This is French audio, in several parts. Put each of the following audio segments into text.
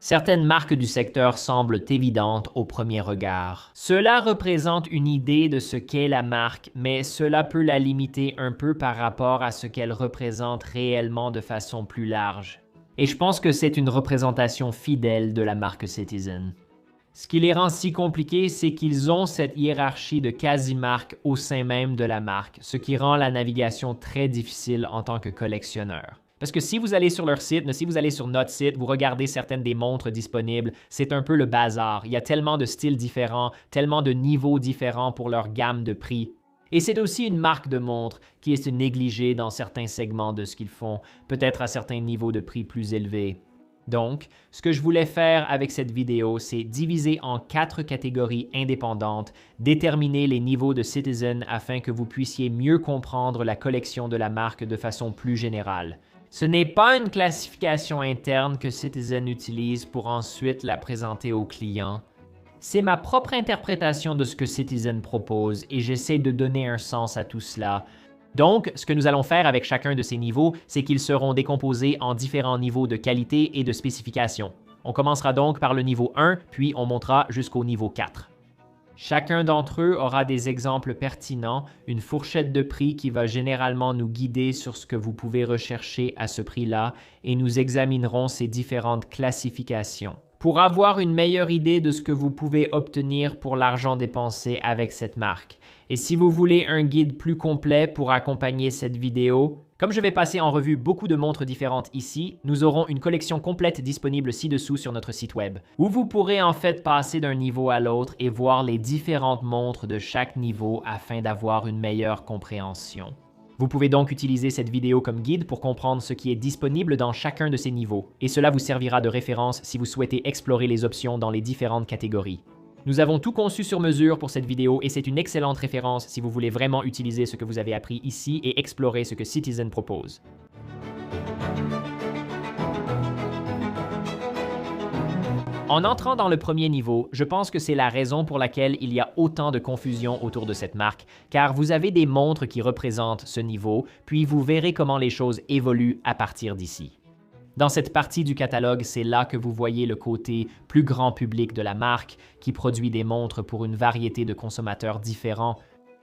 Certaines marques du secteur semblent évidentes au premier regard. Cela représente une idée de ce qu'est la marque, mais cela peut la limiter un peu par rapport à ce qu'elle représente réellement de façon plus large. Et je pense que c'est une représentation fidèle de la marque Citizen. Ce qui les rend si compliqués, c'est qu'ils ont cette hiérarchie de quasi-marques au sein même de la marque, ce qui rend la navigation très difficile en tant que collectionneur. Parce que si vous allez sur leur site, si vous allez sur notre site, vous regardez certaines des montres disponibles, c'est un peu le bazar. Il y a tellement de styles différents, tellement de niveaux différents pour leur gamme de prix. Et c'est aussi une marque de montre qui est négligée dans certains segments de ce qu'ils font, peut-être à certains niveaux de prix plus élevés. Donc, ce que je voulais faire avec cette vidéo, c'est diviser en 4 catégories indépendantes, déterminer les niveaux de Citizen afin que vous puissiez mieux comprendre la collection de la marque de façon plus générale. Ce n'est pas une classification interne que Citizen utilise pour ensuite la présenter aux clients. C'est ma propre interprétation de ce que Citizen propose et j'essaie de donner un sens à tout cela. Donc, ce que nous allons faire avec chacun de ces niveaux, c'est qu'ils seront décomposés en différents niveaux de qualité et de spécification. On commencera donc par le niveau 1, puis on montera jusqu'au niveau 4. Chacun d'entre eux aura des exemples pertinents, une fourchette de prix qui va généralement nous guider sur ce que vous pouvez rechercher à ce prix-là et nous examinerons ces différentes classifications pour avoir une meilleure idée de ce que vous pouvez obtenir pour l'argent dépensé avec cette marque. Et si vous voulez un guide plus complet pour accompagner cette vidéo, comme je vais passer en revue beaucoup de montres différentes ici, nous aurons une collection complète disponible ci-dessous sur notre site web, où vous pourrez en fait passer d'un niveau à l'autre et voir les différentes montres de chaque niveau afin d'avoir une meilleure compréhension. Vous pouvez donc utiliser cette vidéo comme guide pour comprendre ce qui est disponible dans chacun de ces niveaux, et cela vous servira de référence si vous souhaitez explorer les options dans les différentes catégories. Nous avons tout conçu sur mesure pour cette vidéo et c'est une excellente référence si vous voulez vraiment utiliser ce que vous avez appris ici et explorer ce que Citizen propose. En entrant dans le premier niveau, je pense que c'est la raison pour laquelle il y a autant de confusion autour de cette marque, car vous avez des montres qui représentent ce niveau, puis vous verrez comment les choses évoluent à partir d'ici. Dans cette partie du catalogue, c'est là que vous voyez le côté plus grand public de la marque, qui produit des montres pour une variété de consommateurs différents.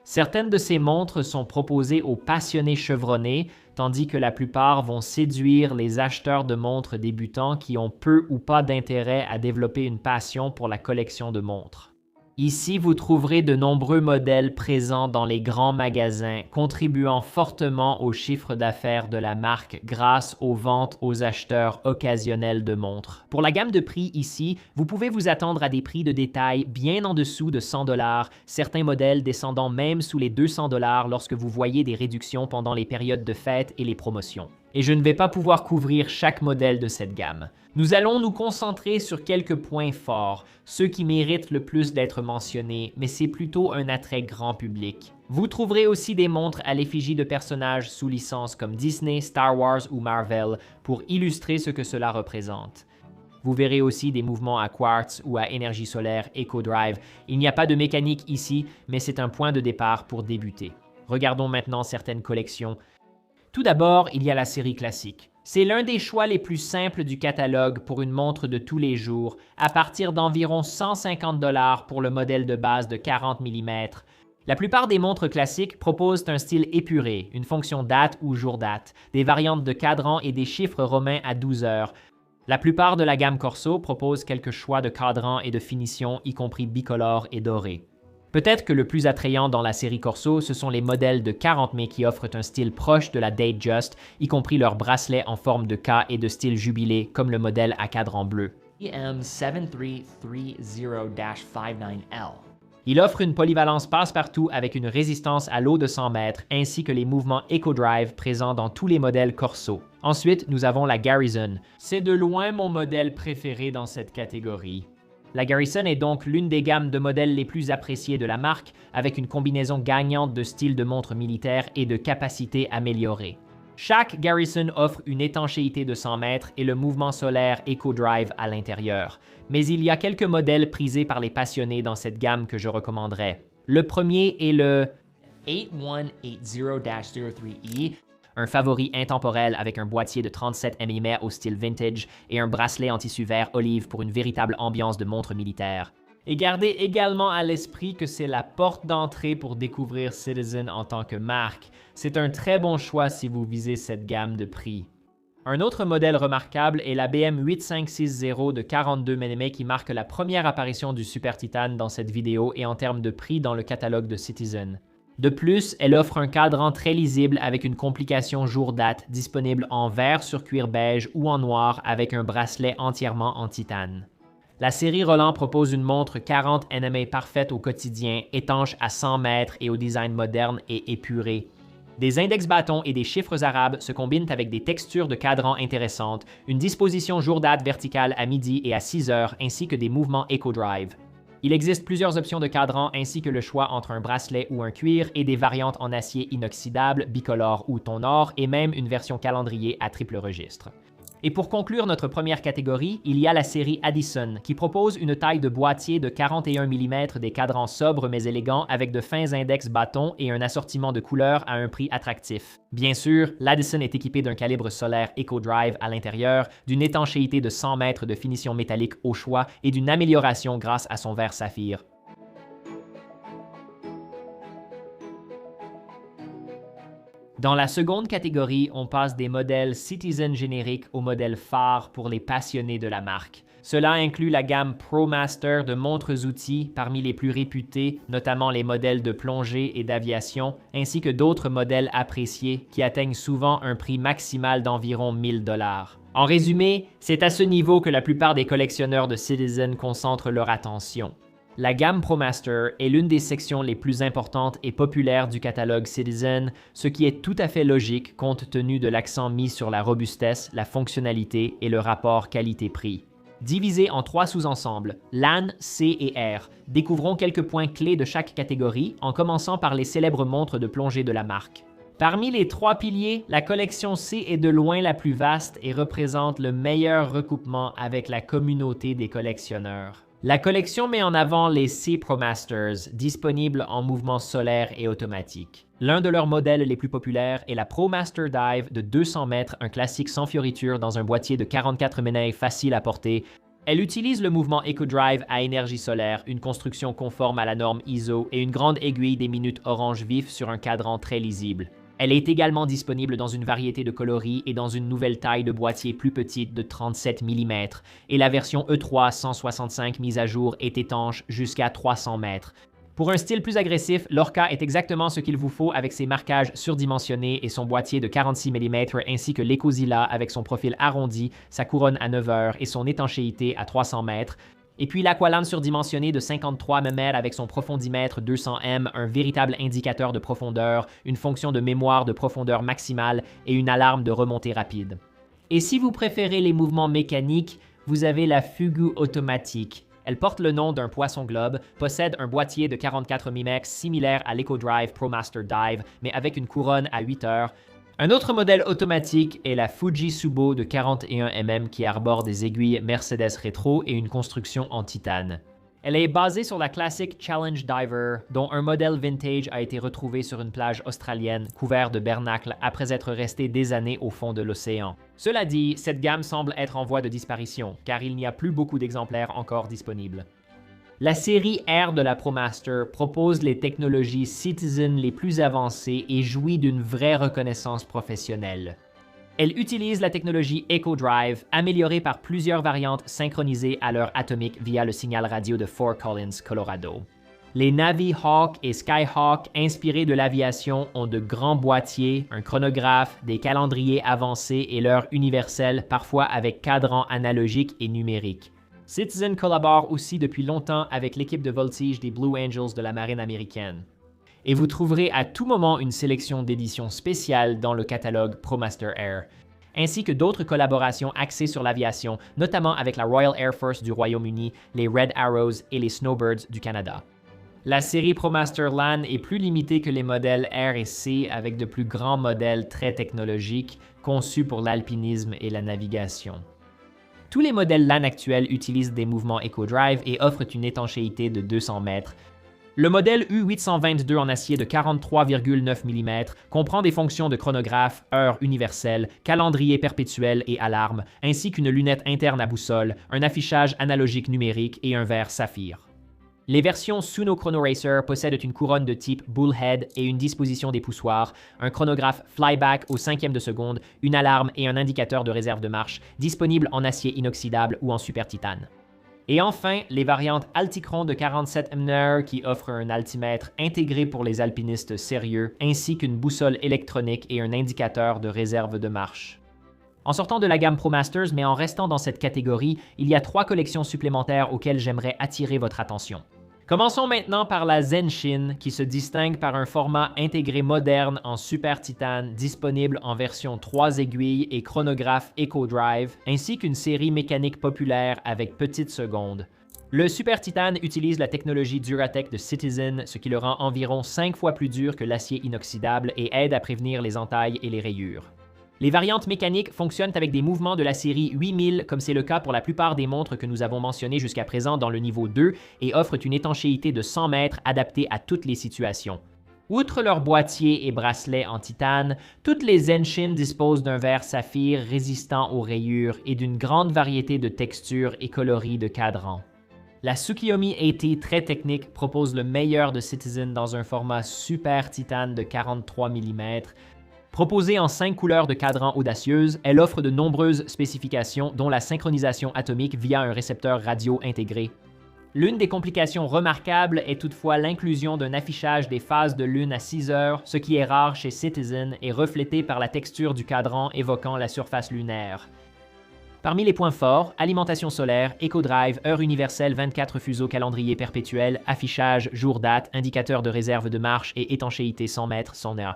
Certaines de ces montres sont proposées aux passionnés chevronnés, tandis que la plupart vont séduire les acheteurs de montres débutants qui ont peu ou pas d'intérêt à développer une passion pour la collection de montres. Ici, vous trouverez de nombreux modèles présents dans les grands magasins, contribuant fortement au chiffre d'affaires de la marque grâce aux ventes aux acheteurs occasionnels de montres. Pour la gamme de prix ici, vous pouvez vous attendre à des prix de détail bien en dessous de 100 $, certains modèles descendant même sous les 200 $ lorsque vous voyez des réductions pendant les périodes de fête et les promotions. Et je ne vais pas pouvoir couvrir chaque modèle de cette gamme. Nous allons nous concentrer sur quelques points forts, ceux qui méritent le plus d'être mentionnés, mais c'est plutôt un attrait grand public. Vous trouverez aussi des montres à l'effigie de personnages sous licence comme Disney, Star Wars ou Marvel pour illustrer ce que cela représente. Vous verrez aussi des mouvements à quartz ou à énergie solaire EcoDrive. Il n'y a pas de mécanique ici, mais c'est un point de départ pour débuter. Regardons maintenant certaines collections. Tout d'abord, il y a la série classique. C'est l'un des choix les plus simples du catalogue pour une montre de tous les jours, à partir d'environ 150 $ pour le modèle de base de 40 mm. La plupart des montres classiques proposent un style épuré, une fonction date ou jour date, des variantes de cadran et des chiffres romains à 12 heures. La plupart de la gamme Corso propose quelques choix de cadrans et de finitions, y compris bicolores et dorés. Peut-être que le plus attrayant dans la série Corso, ce sont les modèles de 40 mai qui offrent un style proche de la Datejust, y compris leurs bracelets en forme de K et de style jubilé, comme le modèle à cadran bleu. EM7330-59L. Il offre une polyvalence passe-partout avec une résistance à l'eau de 100 mètres, ainsi que les mouvements EcoDrive présents dans tous les modèles Corso. Ensuite, nous avons la Garrison. C'est de loin mon modèle préféré dans cette catégorie. La Garrison est donc l'une des gammes de modèles les plus appréciées de la marque, avec une combinaison gagnante de style de montre militaire et de capacité améliorée. Chaque Garrison offre une étanchéité de 100 mètres et le mouvement solaire EcoDrive à l'intérieur. Mais il y a quelques modèles prisés par les passionnés dans cette gamme que je recommanderais. Le premier est le 8180-03E. un favori intemporel avec un boîtier de 37 mm au style vintage et un bracelet en tissu vert olive pour une véritable ambiance de montre militaire. Et gardez également à l'esprit que c'est la porte d'entrée pour découvrir Citizen en tant que marque. C'est un très bon choix si vous visez cette gamme de prix. Un autre modèle remarquable est la BM8560 de 42 mm qui marque la première apparition du Super Titan dans cette vidéo et en termes de prix dans le catalogue de Citizen. De plus, elle offre un cadran très lisible avec une complication jour-date disponible en vert sur cuir beige ou en noir avec un bracelet entièrement en titane. La série Roland propose une montre 40 nm parfaite au quotidien, étanche à 100 mètres et au design moderne et épuré. Des index bâtons et des chiffres arabes se combinent avec des textures de cadran intéressantes, une disposition jour-date verticale à midi et à 6 heures, ainsi que des mouvements EcoDrive. Il existe plusieurs options de cadran ainsi que le choix entre un bracelet ou un cuir et des variantes en acier inoxydable, bicolore ou ton or et même une version calendrier à triple registre. Et pour conclure notre première catégorie, il y a la série Addison, qui propose une taille de boîtier de 41 mm, des cadrans sobres mais élégants avec de fins index bâtons et un assortiment de couleurs à un prix attractif. Bien sûr, l'Addison est équipé d'un calibre solaire EcoDrive à l'intérieur, d'une étanchéité de 100 mètres de finition métallique au choix et d'une amélioration grâce à son verre saphir. Dans la seconde catégorie, on passe des modèles Citizen génériques aux modèles phares pour les passionnés de la marque. Cela inclut la gamme ProMaster de montres-outils parmi les plus réputés, notamment les modèles de plongée et d'aviation, ainsi que d'autres modèles appréciés qui atteignent souvent un prix maximal d'environ 1000 $. En résumé, c'est à ce niveau que la plupart des collectionneurs de Citizen concentrent leur attention. La gamme ProMaster est l'une des sections les plus importantes et populaires du catalogue Citizen, ce qui est tout à fait logique compte tenu de l'accent mis sur la robustesse, la fonctionnalité et le rapport qualité-prix. Divisé en 3 sous-ensembles, LAN, C et R, découvrons quelques points clés de chaque catégorie en commençant par les célèbres montres de plongée de la marque. Parmi les 3 piliers, la collection C est de loin la plus vaste et représente le meilleur recoupement avec la communauté des collectionneurs. La collection met en avant les C ProMasters, disponibles en mouvement solaire et automatique. L'un de leurs modèles les plus populaires est la ProMaster Dive de 200 mètres, un classique sans fioriture dans un boîtier de 44 mm facile à porter. Elle utilise le mouvement EcoDrive à énergie solaire, une construction conforme à la norme ISO et une grande aiguille des minutes orange vif sur un cadran très lisible. Elle est également disponible dans une variété de coloris et dans une nouvelle taille de boîtier plus petite de 37 mm, et la version E3 165 mise à jour est étanche jusqu'à 300 mètres. Pour un style plus agressif, l'Orca est exactement ce qu'il vous faut avec ses marquages surdimensionnés et son boîtier de 46 mm ainsi que l'EcoZilla avec son profil arrondi, sa couronne à 9 heures et son étanchéité à 300 mètres. Et puis l'Aqualand surdimensionné de 53 mm avec son profondimètre 200M, un véritable indicateur de profondeur, une fonction de mémoire de profondeur maximale et une alarme de remontée rapide. Et si vous préférez les mouvements mécaniques, vous avez la Fugu automatique. Elle porte le nom d'un poisson-globe, possède un boîtier de 44 mm similaire à l'EcoDrive ProMaster Dive, mais avec une couronne à 8 heures. Un autre modèle automatique est la Fuji Subo de 41 mm qui arbore des aiguilles Mercedes rétro et une construction en titane. Elle est basée sur la classique Challenge Diver, dont un modèle vintage a été retrouvé sur une plage australienne couvert de bernacles après être resté des années au fond de l'océan. Cela dit, cette gamme semble être en voie de disparition, car il n'y a plus beaucoup d'exemplaires encore disponibles. La série R de la ProMaster propose les technologies Citizen les plus avancées et jouit d'une vraie reconnaissance professionnelle. Elle utilise la technologie EcoDrive, améliorée par plusieurs variantes synchronisées à l'heure atomique via le signal radio de Fort Collins, Colorado. Les Navy Hawk et Skyhawk, inspirés de l'aviation, ont de grands boîtiers, un chronographe, des calendriers avancés et l'heure universelle, parfois avec cadran analogique et numérique. Citizen collabore aussi depuis longtemps avec l'équipe de voltige des Blue Angels de la marine américaine. Et vous trouverez à tout moment une sélection d'éditions spéciales dans le catalogue ProMaster Air, ainsi que d'autres collaborations axées sur l'aviation, notamment avec la Royal Air Force du Royaume-Uni, les Red Arrows et les Snowbirds du Canada. La série ProMaster LAN est plus limitée que les modèles R et C avec de plus grands modèles très technologiques conçus pour l'alpinisme et la navigation. Tous les modèles LAN actuels utilisent des mouvements EcoDrive et offrent une étanchéité de 200 mètres. Le modèle U822 en acier de 43,9 mm comprend des fonctions de chronographe, heure universelle, calendrier perpétuel et alarme, ainsi qu'une lunette interne à boussole, un affichage analogique numérique et un verre saphir. Les versions Suno Chrono Racer possèdent une couronne de type Bullhead et une disposition des poussoirs, un chronographe flyback au cinquième de seconde, une alarme et un indicateur de réserve de marche, disponibles en acier inoxydable ou en super titane. Et enfin, les variantes Altichron de 47 mnr qui offrent un altimètre intégré pour les alpinistes sérieux, ainsi qu'une boussole électronique et un indicateur de réserve de marche. En sortant de la gamme ProMasters, mais en restant dans cette catégorie, il y a 3 collections supplémentaires auxquelles j'aimerais attirer votre attention. Commençons maintenant par la Zenshin, qui se distingue par un format intégré moderne en super titane disponible en version 3 aiguilles et chronographe EcoDrive, ainsi qu'une série mécanique populaire avec petites secondes. Le super titane utilise la technologie Duratec de Citizen, ce qui le rend environ 5 fois plus dur que l'acier inoxydable et aide à prévenir les entailles et les rayures. Les variantes mécaniques fonctionnent avec des mouvements de la série 8000, comme c'est le cas pour la plupart des montres que nous avons mentionnées jusqu'à présent dans le niveau 2, et offrent une étanchéité de 100 mètres adaptée à toutes les situations. Outre leurs boîtiers et bracelets en titane, toutes les Zenshin disposent d'un verre saphir résistant aux rayures et d'une grande variété de textures et coloris de cadran. La Tsukiyomi AT très technique propose le meilleur de Citizen dans un format super titane de 43 mm. Proposée en 5 couleurs de cadran audacieuse, elle offre de nombreuses spécifications, dont la synchronisation atomique via un récepteur radio intégré. L'une des complications remarquables est toutefois l'inclusion d'un affichage des phases de lune à 6 heures, ce qui est rare chez Citizen et reflété par la texture du cadran évoquant la surface lunaire. Parmi les points forts, alimentation solaire, EcoDrive, heure universelle 24 fuseaux calendrier perpétuel, affichage, jour-date, indicateur de réserve de marche et étanchéité 100 mètres sont heure.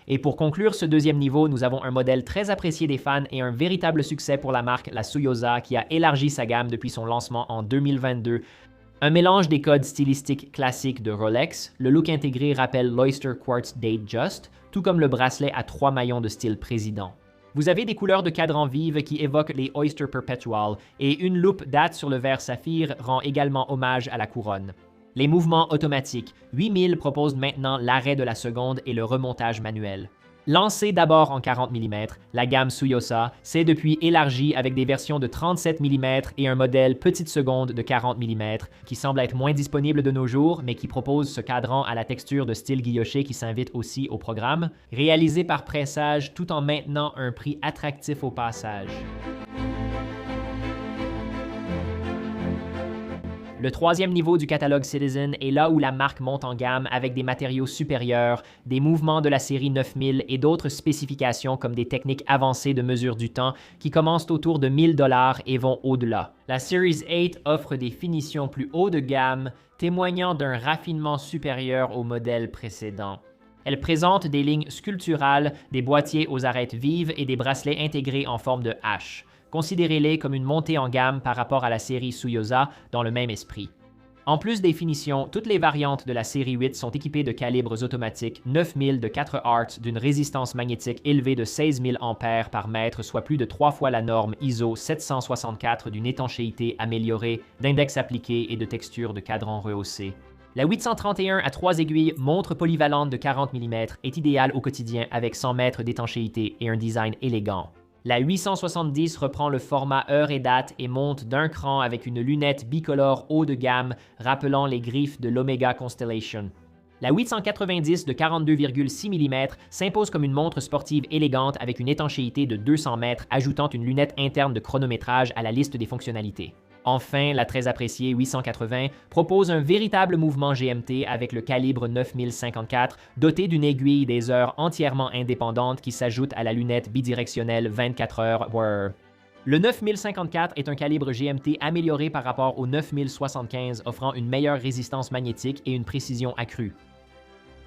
Et pour conclure ce deuxième niveau, nous avons un modèle très apprécié des fans et un véritable succès pour la marque, la Suyosa, qui a élargi sa gamme depuis son lancement en 2022. Un mélange des codes stylistiques classiques de Rolex, le look intégré rappelle l'Oyster Quartz Datejust, tout comme le bracelet à 3 maillons de style président. Vous avez des couleurs de cadran vives qui évoquent les Oyster Perpetual, et une loupe date sur le verre saphir rend également hommage à la couronne. Les mouvements automatiques, 8000 proposent maintenant l'arrêt de la seconde et le remontage manuel. Lancée d'abord en 40 mm, la gamme Suyosa s'est depuis élargie avec des versions de 37 mm et un modèle petite seconde de 40 mm qui semble être moins disponible de nos jours, mais qui propose ce cadran à la texture de style guilloché qui s'invite aussi au programme, réalisé par pressage tout en maintenant un prix attractif au passage. Le troisième niveau du catalogue Citizen est là où la marque monte en gamme avec des matériaux supérieurs, des mouvements de la série 9000 et d'autres spécifications comme des techniques avancées de mesure du temps qui commencent autour de 1000 $ et vont au-delà. La Series 8 offre des finitions plus haut de gamme, témoignant d'un raffinement supérieur au modèle précédent. Elle présente des lignes sculpturales, des boîtiers aux arêtes vives et des bracelets intégrés en forme de hache. Considérez-les comme une montée en gamme par rapport à la série Suyosa dans le même esprit. En plus des finitions, toutes les variantes de la série 8 sont équipées de calibres automatiques 9000 de 4 Hz d'une résistance magnétique élevée de 16 000 A par mètre, soit plus de 3 fois la norme ISO 764 d'une étanchéité améliorée, d'index appliqué et de texture de cadran rehaussé. La 831 à 3 aiguilles montre polyvalente de 40 mm est idéale au quotidien avec 100 mètres d'étanchéité et un design élégant. La 870 reprend le format heure et date et monte d'un cran avec une lunette bicolore haut de gamme rappelant les griffes de l'Omega Constellation. La 890 de 42,6 mm s'impose comme une montre sportive élégante avec une étanchéité de 200 mètres ajoutant une lunette interne de chronométrage à la liste des fonctionnalités. Enfin, la très appréciée 880 propose un véritable mouvement GMT avec le calibre 9054 doté d'une aiguille des heures entièrement indépendante qui s'ajoute à la lunette bidirectionnelle 24 heures. Le 9054 est un calibre GMT amélioré par rapport au 9075 offrant une meilleure résistance magnétique et une précision accrue.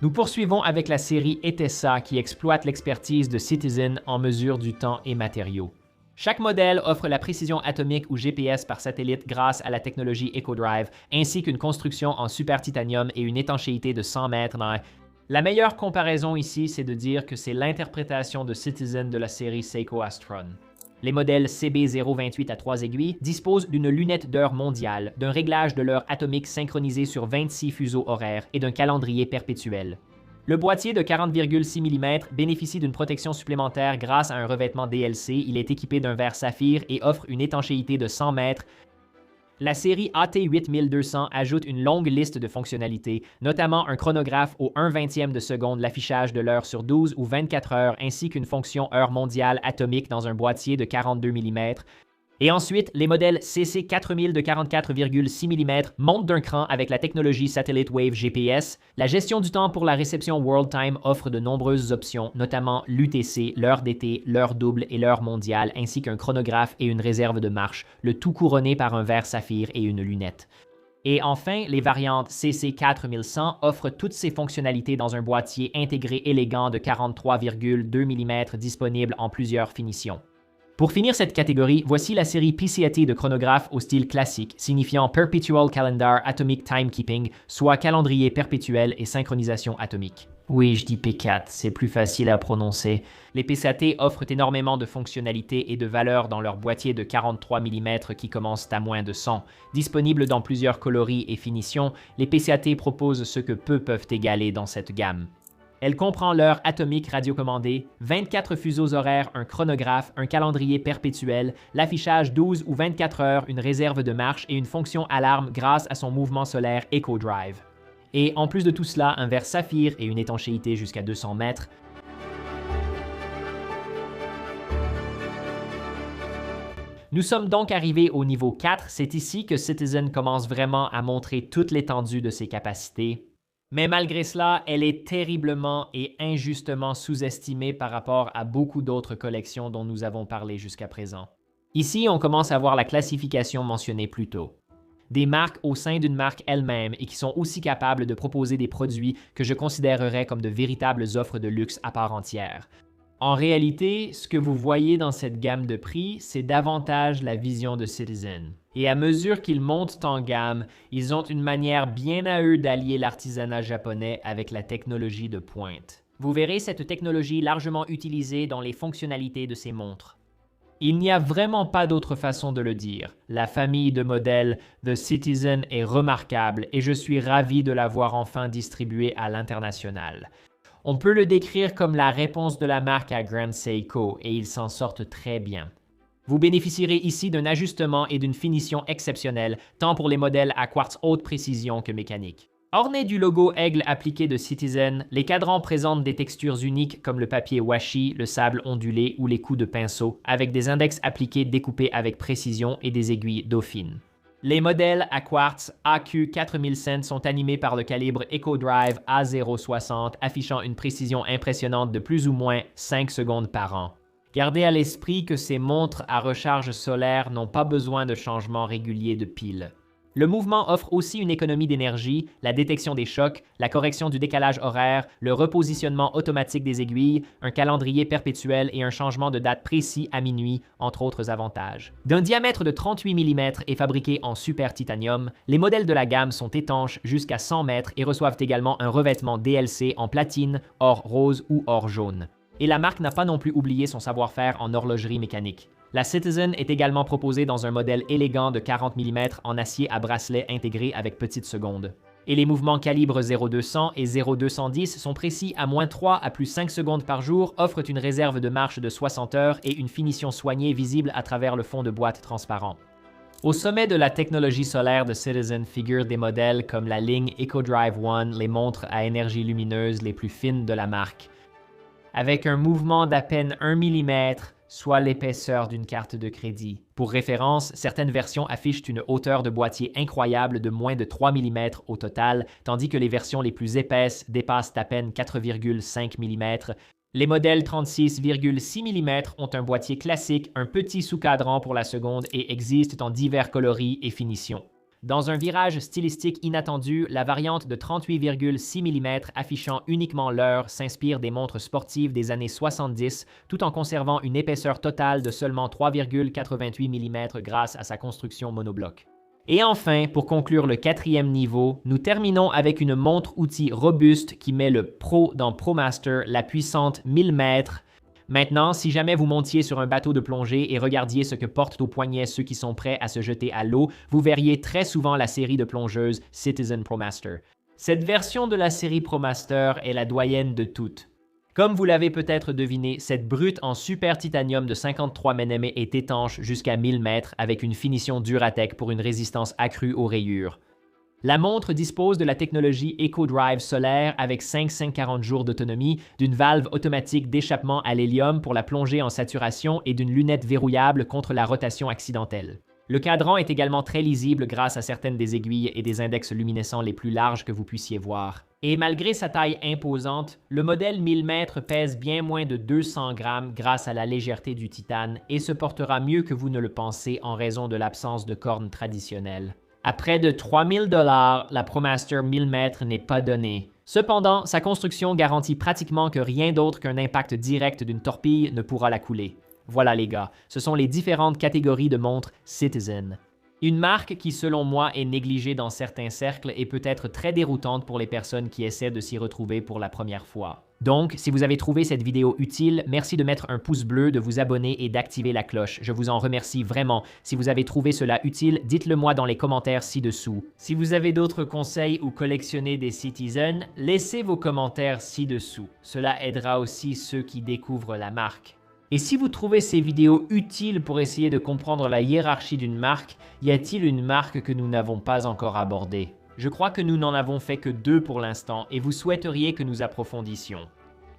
Nous poursuivons avec la série Etesa qui exploite l'expertise de Citizen en mesure du temps et matériaux. Chaque modèle offre la précision atomique ou GPS par satellite grâce à la technologie EcoDrive, ainsi qu'une construction en super titanium et une étanchéité de 100 mètres. La meilleure comparaison ici, c'est de dire que c'est l'interprétation de Citizen de la série Seiko Astron. Les modèles CB028 à 3 aiguilles disposent d'une lunette d'heure mondiale, d'un réglage de l'heure atomique synchronisé sur 26 fuseaux horaires et d'un calendrier perpétuel. Le boîtier de 40,6 mm bénéficie d'une protection supplémentaire grâce à un revêtement DLC. Il est équipé d'un verre saphir et offre une étanchéité de 100 mètres. La série AT8200 ajoute une longue liste de fonctionnalités, notamment un chronographe au 1/20e de seconde, l'affichage de l'heure sur 12 ou 24 heures, ainsi qu'une fonction heure mondiale atomique dans un boîtier de 42 mm. Et ensuite, les modèles CC4000 de 44,6 mm montent d'un cran avec la technologie Satellite Wave GPS. La gestion du temps pour la réception World Time offre de nombreuses options, notamment l'UTC, l'heure d'été, l'heure double et l'heure mondiale, ainsi qu'un chronographe et une réserve de marche, le tout couronné par un verre saphir et une lunette. Et enfin, les variantes CC4100 offrent toutes ces fonctionnalités dans un boîtier intégré élégant de 43,2 mm disponible en plusieurs finitions. Pour finir cette catégorie, voici la série PCAT de chronographes au style classique, signifiant Perpetual Calendar Atomic Timekeeping, soit calendrier perpétuel et synchronisation atomique. Oui, je dis P4, c'est plus facile à prononcer. Les PCAT offrent énormément de fonctionnalités et de valeurs dans leur boîtier de 43 mm qui commencent à moins de 100. Disponibles dans plusieurs coloris et finitions, les PCAT proposent ce que peu peuvent égaler dans cette gamme. Elle comprend l'heure atomique radiocommandée, 24 fuseaux horaires, un chronographe, un calendrier perpétuel, l'affichage 12 ou 24 heures, une réserve de marche et une fonction alarme grâce à son mouvement solaire EcoDrive. Et en plus de tout cela, un verre saphir et une étanchéité jusqu'à 200 mètres. Nous sommes donc arrivés au niveau 4, c'est ici que Citizen commence vraiment à montrer toute l'étendue de ses capacités. Mais malgré cela, elle est terriblement et injustement sous-estimée par rapport à beaucoup d'autres collections dont nous avons parlé jusqu'à présent. Ici, on commence à voir la classification mentionnée plus tôt. Des marques au sein d'une marque elle-même et qui sont aussi capables de proposer des produits que je considérerais comme de véritables offres de luxe à part entière. En réalité, ce que vous voyez dans cette gamme de prix, c'est davantage la vision de Citizen. Et à mesure qu'ils montent en gamme, ils ont une manière bien à eux d'allier l'artisanat japonais avec la technologie de pointe. Vous verrez cette technologie largement utilisée dans les fonctionnalités de ces montres. Il n'y a vraiment pas d'autre façon de le dire. La famille de modèles The Citizen est remarquable et je suis ravi de la voir enfin distribuée à l'international. On peut le décrire comme la réponse de la marque à Grand Seiko et ils s'en sortent très bien. Vous bénéficierez ici d'un ajustement et d'une finition exceptionnelle, tant pour les modèles à quartz haute précision que mécanique. Ornés du logo aigle appliqué de Citizen, les cadrans présentent des textures uniques comme le papier washi, le sable ondulé ou les coups de pinceau, avec des index appliqués découpés avec précision et des aiguilles dauphines. Les modèles à quartz AQ4000 sont animés par le calibre EcoDrive A060, affichant une précision impressionnante de plus ou moins 5 secondes par an. Gardez à l'esprit que ces montres à recharge solaire n'ont pas besoin de changement régulier de piles. Le mouvement offre aussi une économie d'énergie, la détection des chocs, la correction du décalage horaire, le repositionnement automatique des aiguilles, un calendrier perpétuel et un changement de date précis à minuit, entre autres avantages. D'un diamètre de 38 mm et fabriqués en super titanium, les modèles de la gamme sont étanches jusqu'à 100 mètres et reçoivent également un revêtement DLC en platine, or rose ou or jaune. Et la marque n'a pas non plus oublié son savoir-faire en horlogerie mécanique. La Citizen est également proposée dans un modèle élégant de 40 mm en acier à bracelet intégré avec petite seconde. Et les mouvements calibre 0,200 et 0,210 sont précis à moins 3 à plus 5 secondes par jour, offrent une réserve de marche de 60 heures et une finition soignée visible à travers le fond de boîte transparent. Au sommet de la technologie solaire de Citizen figurent des modèles comme la ligne EcoDrive One, les montres à énergie lumineuse les plus fines de la marque. Avec un mouvement d'à peine 1 mm, soit l'épaisseur d'une carte de crédit. Pour référence, certaines versions affichent une hauteur de boîtier incroyable de moins de 3 mm au total, tandis que les versions les plus épaisses dépassent à peine 4,5 mm. Les modèles 36,6 mm ont un boîtier classique, un petit sous-cadran pour la seconde et existent en divers coloris et finitions. Dans un virage stylistique inattendu, la variante de 38,6 mm affichant uniquement l'heure s'inspire des montres sportives des années 70 tout en conservant une épaisseur totale de seulement 3,88 mm grâce à sa construction monobloc. Et enfin, pour conclure le 4e niveau, nous terminons avec une montre-outil robuste qui met le Pro dans ProMaster, la puissante 1000 mètres. Maintenant, si jamais vous montiez sur un bateau de plongée et regardiez ce que portent au poignet ceux qui sont prêts à se jeter à l'eau, vous verriez très souvent la série de plongeuses Citizen ProMaster. Cette version de la série ProMaster est la doyenne de toutes. Comme vous l'avez peut-être deviné, cette brute en super titanium de 53 mm est étanche jusqu'à 1000 mètres avec une finition Duratec pour une résistance accrue aux rayures. La montre dispose de la technologie EcoDrive solaire avec 540 jours d'autonomie, d'une valve automatique d'échappement à l'hélium pour la plongée en saturation et d'une lunette verrouillable contre la rotation accidentelle. Le cadran est également très lisible grâce à certaines des aiguilles et des index luminescents les plus larges que vous puissiez voir. Et malgré sa taille imposante, le modèle 1000 mètres pèse bien moins de 200 grammes grâce à la légèreté du titane et se portera mieux que vous ne le pensez en raison de l'absence de cornes traditionnelles. À près de 3000 $, la ProMaster 1000 mètres n'est pas donnée. Cependant, sa construction garantit pratiquement que rien d'autre qu'un impact direct d'une torpille ne pourra la couler. Voilà les gars, ce sont les différentes catégories de montres Citizen. Une marque qui, selon moi, est négligée dans certains cercles et peut être très déroutante pour les personnes qui essaient de s'y retrouver pour la première fois. Donc, si vous avez trouvé cette vidéo utile, merci de mettre un pouce bleu, de vous abonner et d'activer la cloche. Je vous en remercie vraiment. Si vous avez trouvé cela utile, dites-le moi dans les commentaires ci-dessous. Si vous avez d'autres conseils ou collectionnez des Citizen, laissez vos commentaires ci-dessous. Cela aidera aussi ceux qui découvrent la marque. Et si vous trouvez ces vidéos utiles pour essayer de comprendre la hiérarchie d'une marque, y a-t-il une marque que nous n'avons pas encore abordée? Je crois que nous n'en avons fait que 2 pour l'instant et vous souhaiteriez que nous approfondissions.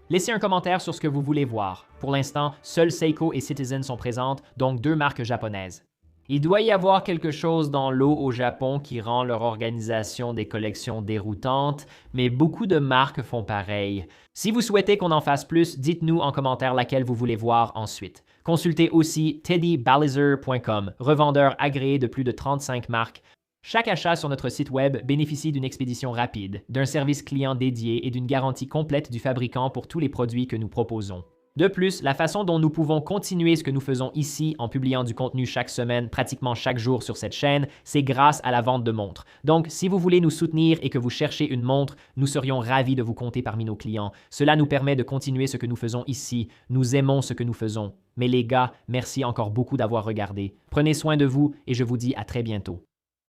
Laissez un commentaire sur ce que vous voulez voir. Pour l'instant, seuls Seiko et Citizen sont présentes, donc 2 marques japonaises. Il doit y avoir quelque chose dans l'eau au Japon qui rend leur organisation des collections déroutantes, mais beaucoup de marques font pareil. Si vous souhaitez qu'on en fasse plus, dites-nous en commentaire laquelle vous voulez voir ensuite. Consultez aussi teddybalizer.com, revendeur agréé de plus de 35 marques. Chaque achat sur notre site web bénéficie d'une expédition rapide, d'un service client dédié et d'une garantie complète du fabricant pour tous les produits que nous proposons. De plus, la façon dont nous pouvons continuer ce que nous faisons ici en publiant du contenu chaque semaine, pratiquement chaque jour sur cette chaîne, c'est grâce à la vente de montres. Donc, si vous voulez nous soutenir et que vous cherchez une montre, nous serions ravis de vous compter parmi nos clients. Cela nous permet de continuer ce que nous faisons ici. Nous aimons ce que nous faisons. Mais les gars, merci encore beaucoup d'avoir regardé. Prenez soin de vous et je vous dis à très bientôt.